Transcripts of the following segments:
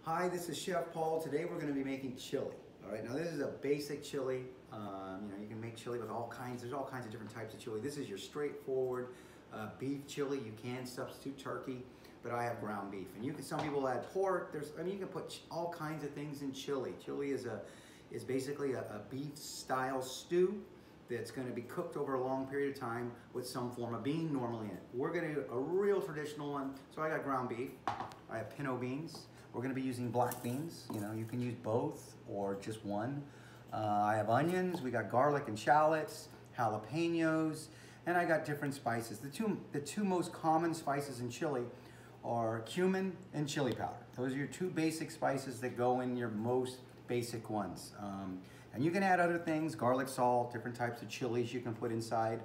Hi, this is Chef Paul. Today we're going to be making chili. All right, now this is a basic chili. You can make chili with all kinds. There's all kinds of different types of chili. This is your straightforward beef chili. You can substitute turkey, but I have ground beef. And some people add pork. You can put all kinds of things in chili. Chili is basically a beef style stew that's going to be cooked over a long period of time with some form of bean normally in it. We're going to do a real traditional one. So I got ground beef. I have pinto beans. We're going to be using black beans. You can use both or just one. I have onions. We got garlic and shallots, jalapenos, and I got different spices. The two most common spices in chili are cumin and chili powder. Those are your two basic spices that go in your most basic ones. And you can add other things, garlic salt, different types of chilies you can put inside.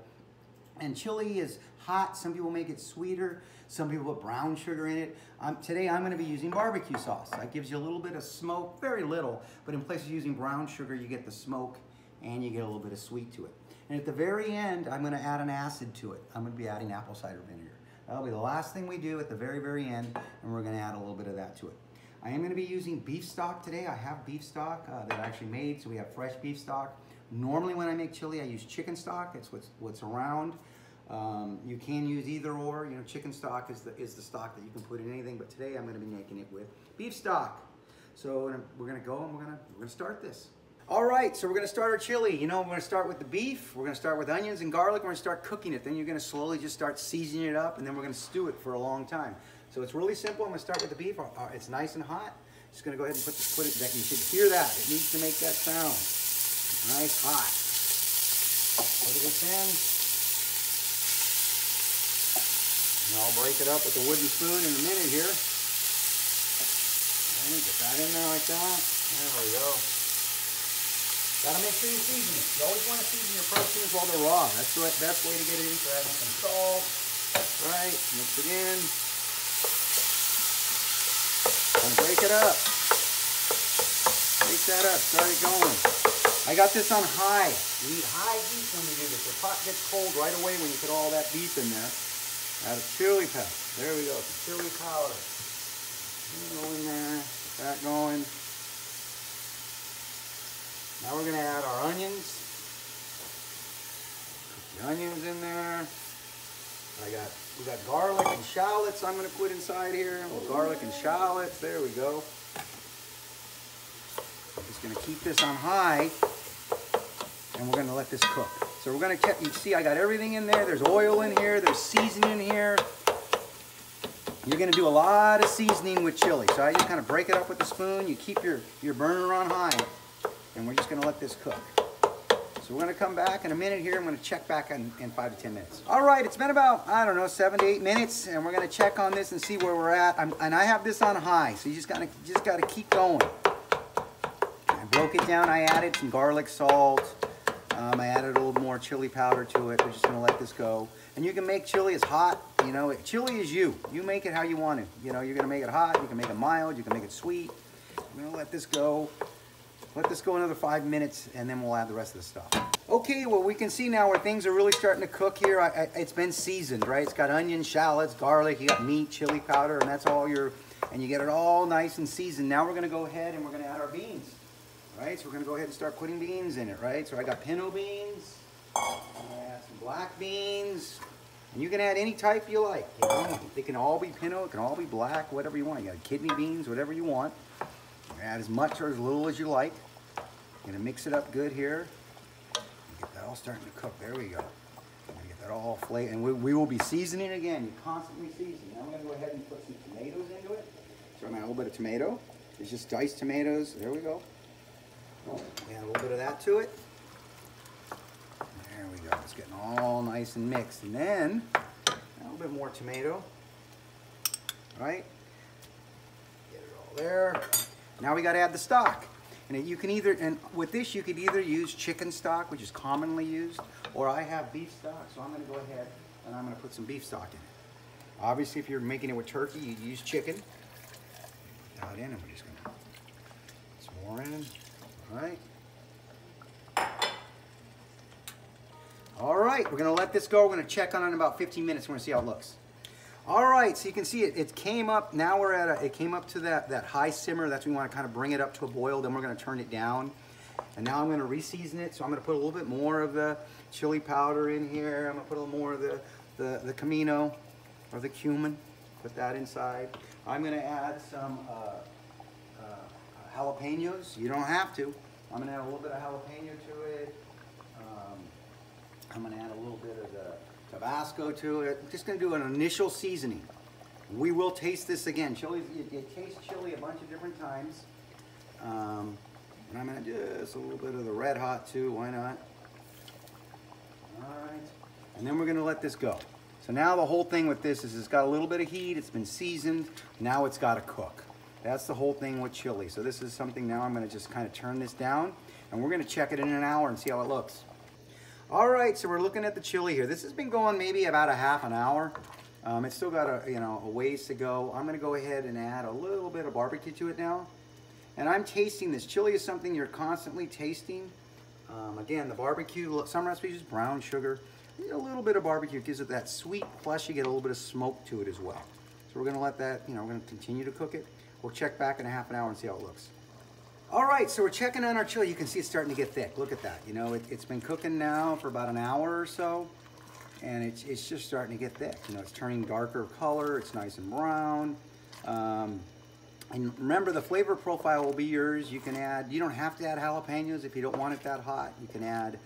And chili is hot. Some people make it sweeter. Some people put brown sugar in it. Today I'm going to be using barbecue sauce. That gives you a little bit of smoke, very little, but in place of using brown sugar, you get the smoke and you get a little bit of sweet to it. And at the very end, I'm going to add an acid to it. I'm going to be adding apple cider vinegar. That'll be the last thing we do at the very, very end, and we're going to add a little bit of that to it. I am going to be using beef stock today. I have beef stock that I actually made, so we have fresh beef stock. Normally when I make chili, I use chicken stock. It's what's around. You can use either or. Chicken stock is the stock that you can put in anything, but today I'm going to be making it with beef stock. So we're going to go and we're going to start this. All right, so we're going to start our chili. We're going to start with the beef. We're going to start with onions and garlic. We're going to start cooking it. Then you're going to slowly just start seasoning it up, and then we're going to stew it for a long time. So it's really simple. I'm going to start with the beef. It's nice and hot. Just going to go ahead and put it. That you should hear that. It needs to make that sound. Nice hot. Put it in. And I'll break it up with a wooden spoon in a minute here. Okay, get that in there like that. There we go. Gotta make sure you season it. You always want to season your proteins while they're raw. That's the best way to get it in. So adding some salt. Right, mix it in. And break it up. Break that up. Start it going. I got this on high. You need high heat when you do this. Your pot gets cold right away when you put all that beef in there. Add a chili powder. There we go. Some chili powder. Go in there. Get that going. Now we're going to add our onions. Put the onions in there. We got garlic and shallots I'm going to put inside here. Garlic and shallots. There we go. I'm just going to keep this on high, and we're going to let this cook. So we're going to you see I got everything in there. There's oil in here. There's seasoning in here. You're going to do a lot of seasoning with chili. So I just kind of break it up with a spoon. You keep your burner on high, and we're just going to let this cook. So we're going to come back in a minute here. I'm going to check back in 5 to 10 minutes. All right, it's been about, 7 to 8 minutes, and we're going to check on this and see where we're at. And I have this on high, so you just got to keep going. I broke it down. I added some garlic salt. I added a little more chili powder to it. We're just going to let this go. And you can make chili as hot. Chili is you. You make it how you want it. You're going to make it hot. You can make it mild. You can make it sweet. I'm going to let this go. Let this go another 5 minutes, and then we'll add the rest of the stuff. Okay, well, we can see now where things are really starting to cook here. It's been seasoned, right? It's got onions, shallots, garlic, you got meat, chili powder, and that's all and you get it all nice and seasoned. Now we're gonna go ahead and we're gonna add our beans, right? So we're gonna go ahead and start putting beans in it, right? So I got pinto beans, I'm gonna add some black beans, and you can add any type you like. They can all be pinto, it can all be black, whatever you want. You got kidney beans, whatever you want. Add as much or as little as you like. Gonna mix it up good here. Get that all starting to cook. There we go. Gonna get that all flavored, and we will be seasoning again. You constantly season. Now I'm gonna go ahead and put some tomatoes into it. So I'm gonna add a little bit of tomato. It's just diced tomatoes. There we go. Add a little bit of that to it. There we go. It's getting all nice and mixed. And then a little bit more tomato. Right? Get it all there. Now we got to add the stock, and with this you could either use chicken stock, which is commonly used, or I have beef stock, so I'm going to go ahead and I'm going to put some beef stock in it. Obviously, if you're making it with turkey, you'd use chicken. Put that in, and we're just going to put some more in. All right, we're going to let this go. We're going to check on it in about 15 minutes. We're going to see how it looks. All right, so you can see it came up. Now we're at it came up to that high simmer. That's when we want to kind of bring it up to a boil. Then we're going to turn it down. And now I'm going to re-season it. So I'm going to put a little bit more of the chili powder in here. I'm going to put a little more of the comino or the cumin. Put that inside. I'm going to add some jalapenos. You don't have to. I'm going to add a little bit of jalapeno to it. I'm going to add a little bit of the Tabasco to it. I'm just going to do an initial seasoning. We will taste this again. Chili, you taste chili a bunch of different times. And I'm going to do just a little bit of the red hot too. Why not? All right. And then we're going to let this go. So now the whole thing with this is it's got a little bit of heat. It's been seasoned. Now it's got to cook. That's the whole thing with chili. So this is something now I'm going to just kind of turn this down. And we're going to check it in an hour and see how it looks. All right, so we're looking at the chili here. This has been going maybe about a half an hour. It's still got a ways to go. I'm gonna go ahead and add a little bit of barbecue to it now. And I'm tasting this. Chili is something you're constantly tasting. Again, the barbecue, some recipes use brown sugar. A little bit of barbecue gives it that sweet, plus you get a little bit of smoke to it as well. So we're gonna let that, we're gonna continue to cook it. We'll check back in a half an hour and see how it looks. All right, so we're checking on our chili. You can see it's starting to get thick. Look at that. It's been cooking now for about an hour or so, and it's just starting to get thick. It's turning darker color. It's nice and brown. And remember, the flavor profile will be yours. You can add, you don't have to add jalapenos if you don't want it that hot. You can add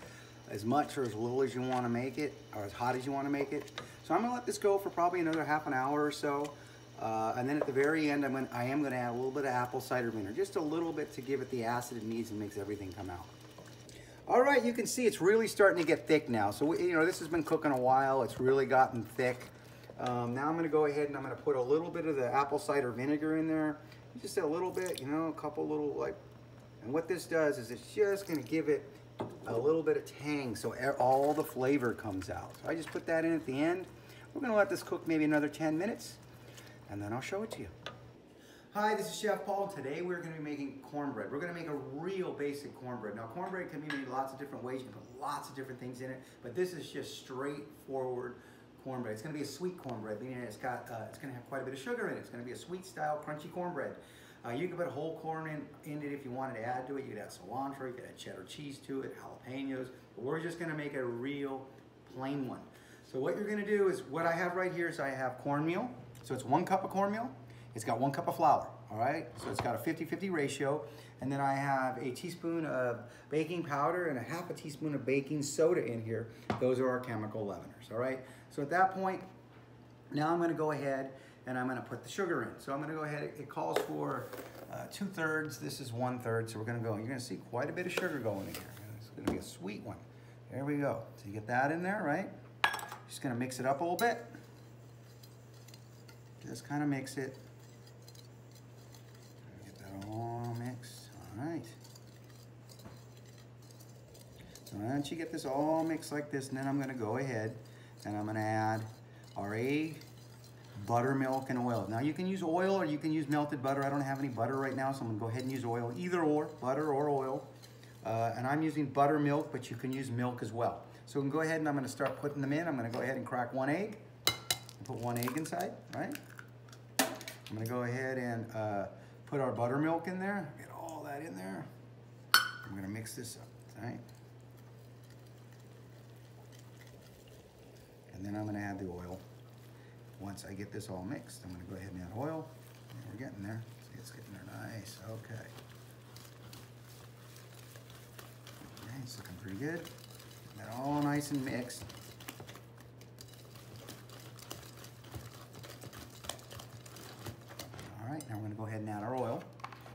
as much or as little as you want to make it, or as hot as you want to make it. So I'm gonna let this go for probably another half an hour or so. And then at the very end, I am going to add a little bit of apple cider vinegar, just a little bit to give it the acid it needs and makes everything come out. All right, you can see it's really starting to get thick now. So, this has been cooking a while. It's really gotten thick. Now I'm going to go ahead and I'm going to put a little bit of the apple cider vinegar in there. Just a little bit, a couple little and what this does is it's just going to give it a little bit of tang so all the flavor comes out. So I just put that in at the end. We're going to let this cook maybe another 10 minutes. And then I'll show it to you. Hi, this is Chef Paul. Today we're going to be making cornbread. We're going to make a real basic cornbread. Now, cornbread can be made lots of different ways. You can put lots of different things in it, but this is just straightforward cornbread. It's going to be a sweet cornbread, meaning it's going to have quite a bit of sugar in it. It's going to be a sweet style, crunchy cornbread. You can put whole corn in it if you wanted to add to it. You could add cilantro, you could add cheddar cheese to it, jalapenos, but we're just going to make a real plain one. So what you're going to do is, what I have right here is I have cornmeal. So it's 1 cup of cornmeal. It's got 1 cup of flour, all right? So it's got a 50-50 ratio. And then I have a teaspoon of baking powder and a half a teaspoon of baking soda in here. Those are our chemical leaveners, all right? So at that point, now I'm gonna go ahead and I'm gonna put the sugar in. So I'm gonna go ahead, it calls for 2/3, this is 1/3. So we're gonna go, you're gonna see quite a bit of sugar going in here. It's gonna be a sweet one. There we go. So you get that in there, right? Just gonna mix it up a little bit. Just kind of mix it. Get that all mixed. All right. So once you get this all mixed like this, and then I'm going to go ahead and I'm going to add our egg, buttermilk, and oil. Now you can use oil or you can use melted butter. I don't have any butter right now, so I'm going to go ahead and use oil. Either or, butter or oil. And I'm using buttermilk, but you can use milk as well. So we can go ahead and I'm going to start putting them in. I'm going to go ahead and crack 1 egg. Put 1 egg inside, right? I'm gonna go ahead and put our buttermilk in there. Get all that in there. I'm gonna mix this up, right? And then I'm gonna add the oil. Once I get this all mixed, I'm gonna go ahead and add oil. And we're getting there. See, it's getting there nice, okay. Okay, it's looking pretty good. Get that all nice and mixed. All right, now we're gonna go ahead and add our oil.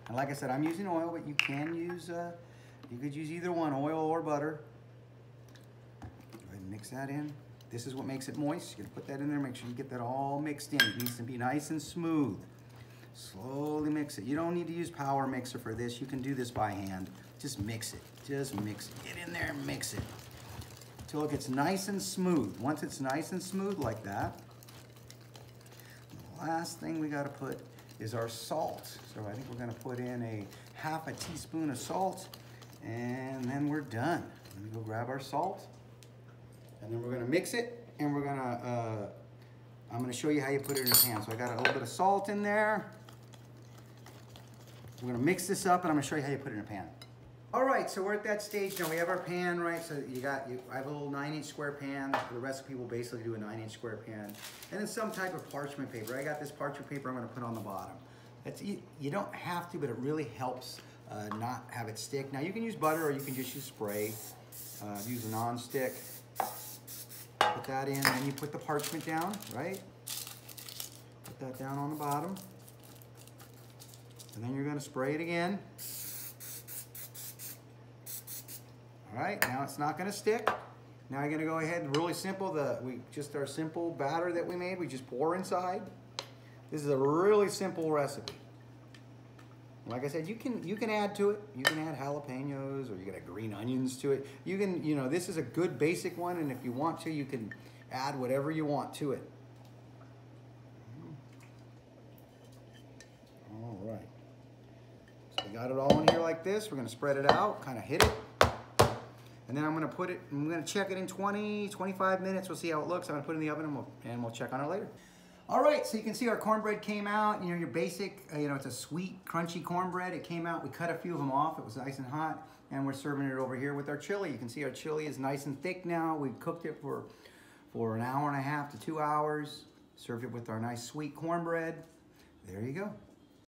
And like I said, I'm using oil, but you can use, you could use either one, oil or butter. Go ahead and mix that in. This is what makes it moist. You're gonna put that in there, make sure you get that all mixed in. It needs to be nice and smooth. Slowly mix it. You don't need to use power mixer for this. You can do this by hand. Just mix it, just mix it. Get in there and mix it until it gets nice and smooth. Once it's nice and smooth like that, the last thing we gotta put is our salt. So I think we're gonna put in a half a teaspoon of salt, and then we're done. Let me go grab our salt, and then we're gonna mix it, and we're gonna I'm gonna show you how you put it in a pan. So I got a little bit of salt in there. We're gonna mix this up and I'm gonna show you how you put it in a pan. All right, so we're at that stage now. We have our pan, right? So I have a little 9-inch square pan. The recipe will basically do a 9-inch square pan. And then some type of parchment paper. I got this parchment paper I'm gonna put on the bottom. You don't have to, but it really helps not have it stick. Now you can use butter or you can just use spray. Use a non-stick. Put that in, and you put the parchment down, right? Put that down on the bottom. And then you're gonna spray it again. All right, now it's not gonna stick. Now you're gonna go ahead, really simple, just our simple batter that we made, we just pour inside. This is a really simple recipe. Like I said, you can add to it. You can add jalapenos or you can add green onions to it. You can, this is a good basic one, and if you want to, you can add whatever you want to it. All right. So we got it all in here like this. We're gonna spread it out, kind of hit it. And then I'm gonna check it in 20, 25 minutes. We'll see how it looks. I'm gonna put it in the oven and we'll check on it later. All right, so you can see our cornbread came out. Your basic, it's a sweet, crunchy cornbread. It came out, we cut a few of them off. It was nice and hot. And we're serving it over here with our chili. You can see our chili is nice and thick now. We cooked it for an hour and a half to 2 hours. Served it with our nice sweet cornbread. There you go.